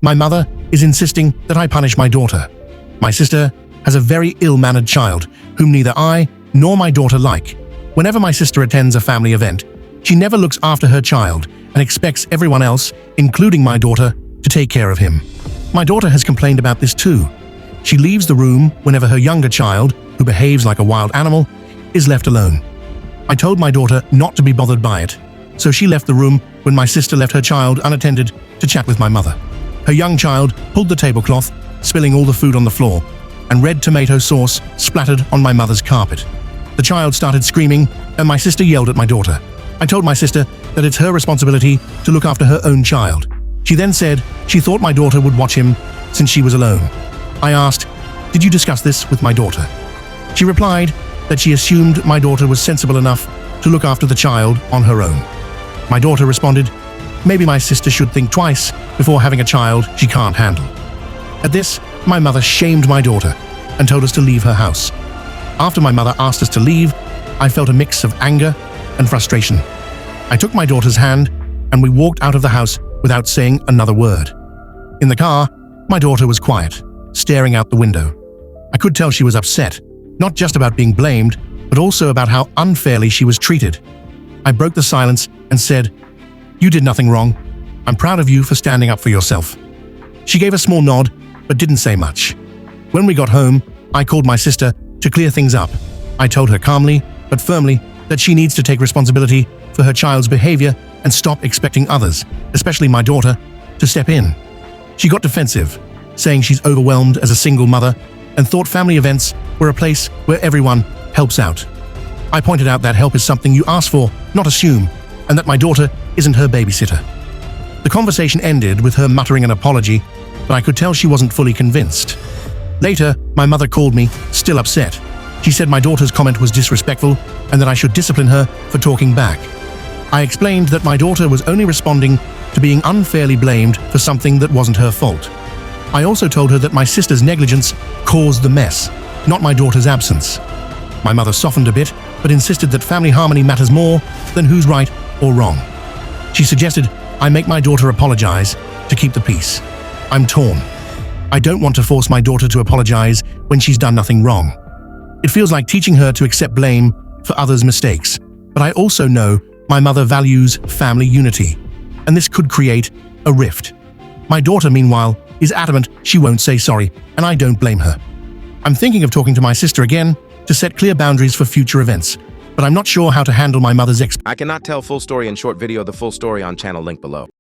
My mother is insisting that I punish my daughter. My sister has a very ill-mannered child whom neither I nor my daughter like. Whenever my sister attends a family event, she never looks after her child and expects everyone else, including my daughter, to take care of him. My daughter has complained about this too. She leaves the room whenever her younger child, who behaves like a wild animal, is left alone. I told my daughter not to be bothered by it, so she left the room when my sister left her child unattended to chat with my mother. Her young child pulled the tablecloth, spilling all the food on the floor, and red tomato sauce splattered on my mother's carpet. The child started screaming, and my sister yelled at my daughter. I told my sister that it's her responsibility to look after her own child. She then said she thought my daughter would watch him since she was alone. I asked, "Did you discuss this with my daughter?" She replied that she assumed my daughter was sensible enough to look after the child on her own. My daughter responded, "Maybe my sister should think twice before having a child she can't handle." At this, my mother shamed my daughter and told us to leave her house. After my mother asked us to leave, I felt a mix of anger and frustration. I took my daughter's hand and we walked out of the house without saying another word. In the car, my daughter was quiet, staring out the window. I could tell she was upset, not just about being blamed, but also about how unfairly she was treated. I broke the silence and said, "You did nothing wrong. I'm proud of you for standing up for yourself." She gave a small nod, but didn't say much. When we got home, I called my sister to clear things up. I told her calmly, but firmly, that she needs to take responsibility for her child's behavior and stop expecting others, especially my daughter, to step in. She got defensive, saying she's overwhelmed as a single mother and thought family events were a place where everyone helps out. I pointed out that help is something you ask for, not assume, and that my daughter isn't her babysitter. The conversation ended with her muttering an apology, but I could tell she wasn't fully convinced. Later, my mother called me, still upset. She said my daughter's comment was disrespectful and that I should discipline her for talking back. I explained that my daughter was only responding to being unfairly blamed for something that wasn't her fault. I also told her that my sister's negligence caused the mess, not my daughter's absence. My mother softened a bit, but insisted that family harmony matters more than who's right or wrong. She suggested I make my daughter apologize to keep the peace. I'm torn. I don't want to force my daughter to apologize when she's done nothing wrong. It feels like teaching her to accept blame for others' mistakes, but I also know my mother values family unity, and this could create a rift. My daughter, meanwhile, is adamant she won't say sorry, and I don't blame her. I'm thinking of talking to my sister again to set clear boundaries for future events, but I'm not sure how to handle my mother's I cannot tell full story in short video. The full story on channel link below.